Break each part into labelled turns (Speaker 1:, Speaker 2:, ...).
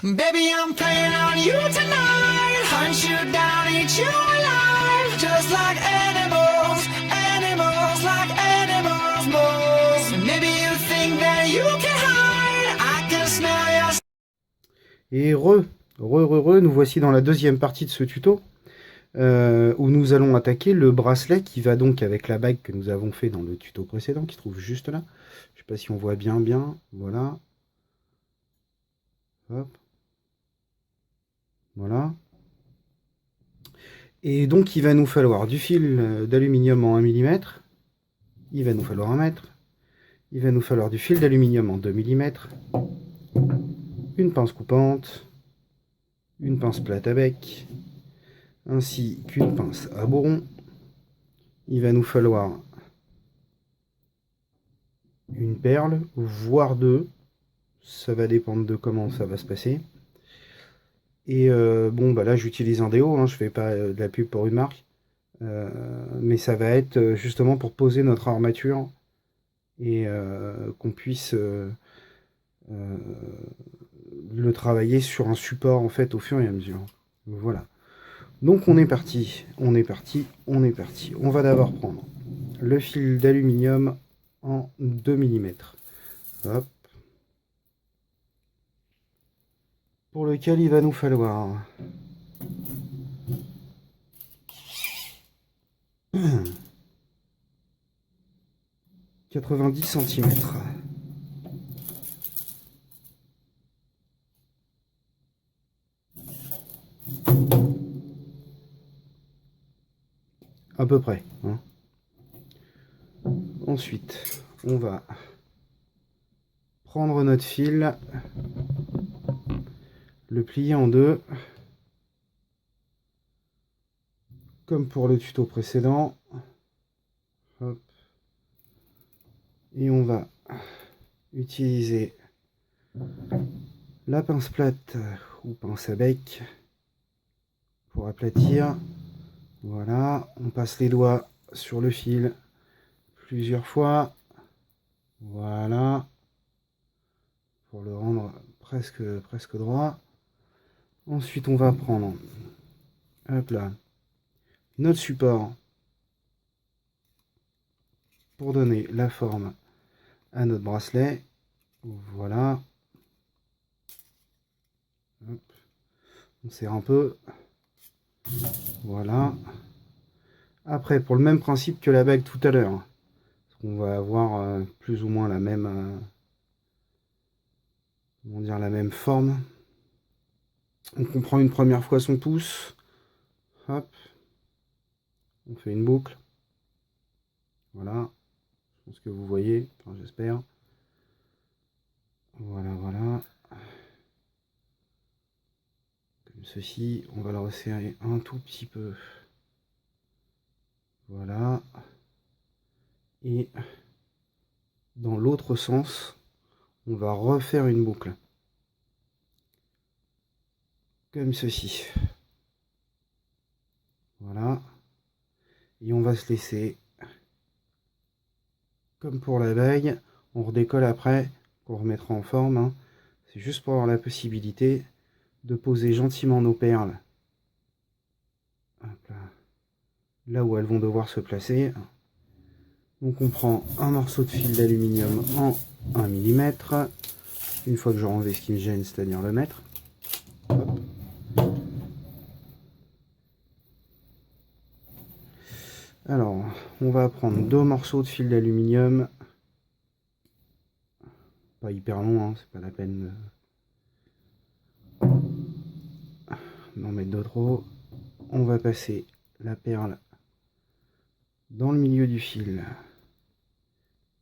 Speaker 1: Baby, I'm playing on you tonight. Hunt you down, eat you alive. Just like animals, animals, like animals, moles. Maybe you think that you can hide. I can smell your...
Speaker 2: Et nous voici dans la deuxième partie de ce tuto, où nous allons attaquer le bracelet qui va donc avec la bague que nous avons fait dans le tuto précédent, qui se trouve juste là. Je sais pas si on voit bien, voilà. Hop. Voilà. Et donc il va nous falloir du fil d'aluminium en 1 mm, il va nous falloir 1 mètre, il va nous falloir du fil d'aluminium en 2 mm, une pince coupante, une pince plate à bec, ainsi qu'une pince à bourron. Il va nous falloir une perle, voire deux. Ça va dépendre de comment ça va se passer. Et bon, bah là j'utilise un déo, hein, je fais pas de la pub pour une marque. Mais ça va être justement pour poser notre armature et qu'on puisse le travailler sur un support en fait au fur et à mesure. Voilà. Donc on est parti, on est parti, on est parti. On va d'abord prendre le fil d'aluminium en 2 mm. Hop. Pour lequel il va nous falloir 90 cm. À peu près. Hein. Ensuite, on va prendre notre fil, le plier en deux, comme pour le tuto précédent. Hop. Et on va utiliser la pince plate ou pince à bec pour aplatir. Voilà, on passe les doigts sur le fil plusieurs fois. Voilà, pour le rendre presque droit. Ensuite, on va prendre, hop là, notre support pour donner la forme à notre bracelet. Voilà. Hop. On serre un peu. Voilà. Après, pour le même principe que la bague tout à l'heure, on va avoir plus ou moins la même, comment dire, la même forme. Donc on prend une première fois son pouce. Hop. On fait une boucle. Voilà. Je pense que vous voyez. Enfin, j'espère. Voilà, voilà. Comme ceci. On va la resserrer un tout petit peu. Voilà. Et dans l'autre sens, on va refaire une boucle. Comme ceci. Voilà. Et on va se laisser, comme pour la bague, on redécolle après, qu'on remettra en forme. Hein. C'est juste pour avoir la possibilité de poser gentiment nos perles hop là, là où elles vont devoir se placer. Donc on prend un morceau de fil d'aluminium en 1 mm. Une fois que j'aurai enlevé ce qui me gêne, c'est-à-dire le mètre. Hop. Alors, on va prendre deux morceaux de fil d'aluminium. Pas hyper long, hein, c'est pas la peine d'en mettre de trop. On va passer la perle dans le milieu du fil,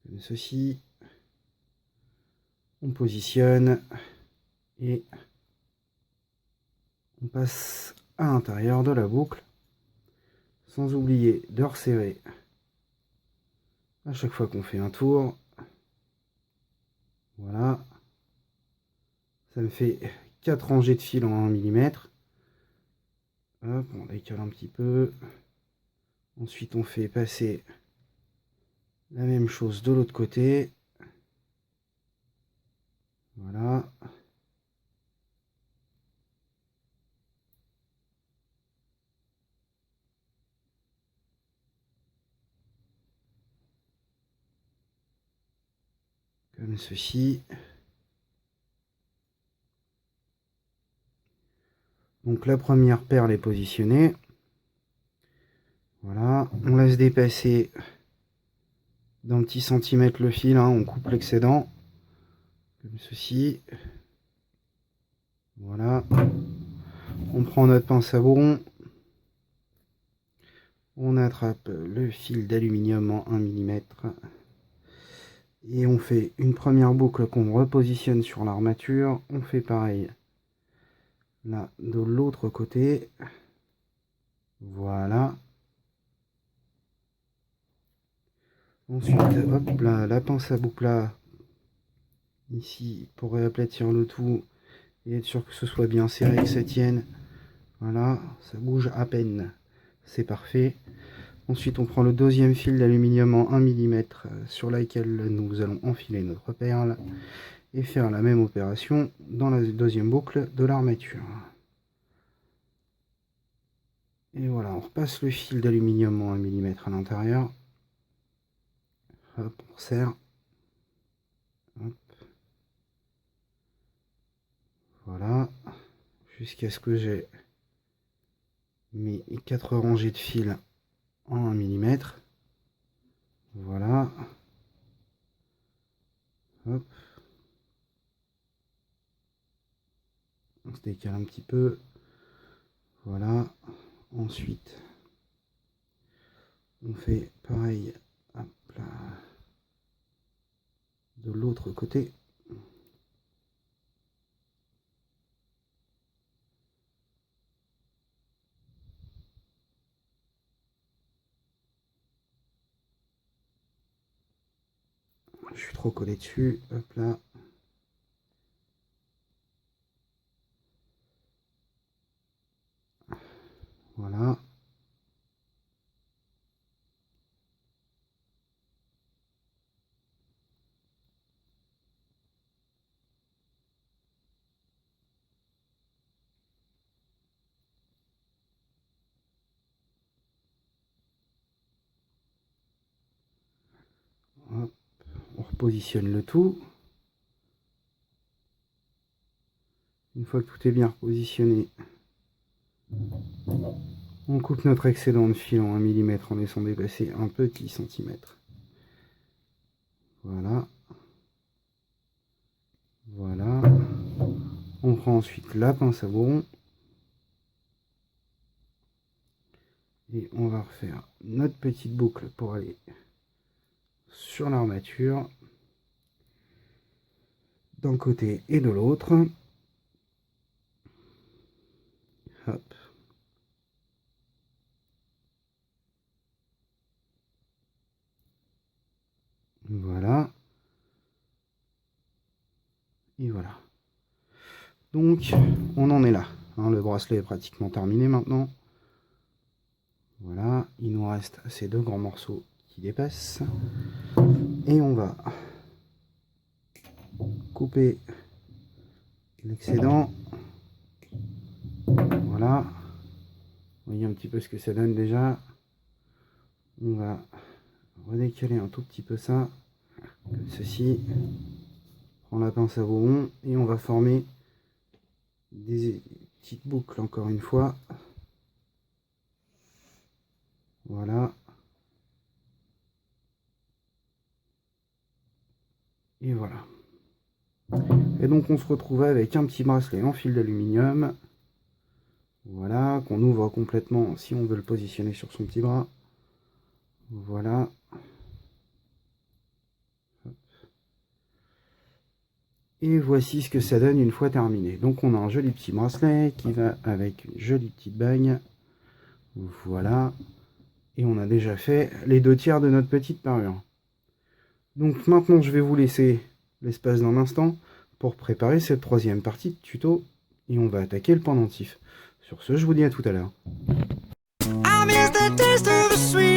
Speaker 2: comme ceci. On positionne et on passe à l'intérieur de la boucle, sans oublier de resserrer à chaque fois qu'on fait un tour. Voilà. Ça me fait 4 rangées de fil en 1 mm. Hop, on décale un petit peu. Ensuite, on fait passer la même chose de l'autre côté. Voilà. comme ceci. Donc la première perle est positionnée. Voilà, on laisse dépasser d'un petit centimètre le fil, hein, on coupe l'excédent, comme ceci. Voilà, on prend notre pince à bourron, on attrape le fil d'aluminium en 1 mm et on fait une première boucle qu'on repositionne sur l'armature. On fait pareil là de l'autre côté. Voilà. Ensuite, hop là, la pince à boucle là, ici, pour réaplatir le tout et être sûr que ce soit bien serré, que ça tienne. Voilà, ça bouge à peine. C'est parfait. Ensuite, on prend le deuxième fil d'aluminium en 1 mm sur lequel nous allons enfiler notre perle et faire la même opération dans la deuxième boucle de l'armature. Et voilà, on repasse le fil d'aluminium en 1 mm à l'intérieur. Hop, on serre. Hop. Voilà, jusqu'à ce que j'ai mes 4 rangées de fils en 1 mm. Voilà. Hop. On se décale un petit peu. Voilà. Ensuite, on fait pareil, hop là, de l'autre côté. Je suis trop collé dessus, hop là. Voilà. Hop. On repositionne le tout. Une fois que tout est bien repositionné, on coupe notre excédent de fil en 1 mm en laissant dépasser un petit centimètre. Voilà. Voilà. On prend ensuite la pince à bourron. Et on va refaire notre petite boucle pour aller sur l'armature. D'un côté et de l'autre. Hop. Voilà. Et voilà. Donc, on en est là. Hein, le bracelet est pratiquement terminé maintenant. Voilà. Il nous reste ces 2 grands morceaux qui dépassent. Et on va couper l'excédent. Voilà. Vous voyez un petit peu ce que ça donne déjà. On va redécaler un tout petit peu ça, comme ceci. On prend la pince à bourron et on va former des petites boucles encore une fois. Voilà. Et voilà. Et donc on se retrouve avec un petit bracelet en fil d'aluminium. Voilà, qu'on ouvre complètement si on veut le positionner sur son petit bras. Voilà. Et voici ce que ça donne une fois terminé. Donc on a un joli petit bracelet qui va avec une jolie petite bague. Voilà. Et on a déjà fait les 2 tiers de notre petite parure. Donc maintenant je vais vous laisser l'espace d'un instant pour préparer cette 3e partie de tuto. Et on va attaquer le pendentif. Sur ce, je vous dis à tout à l'heure.
Speaker 1: I miss the taste of the sweet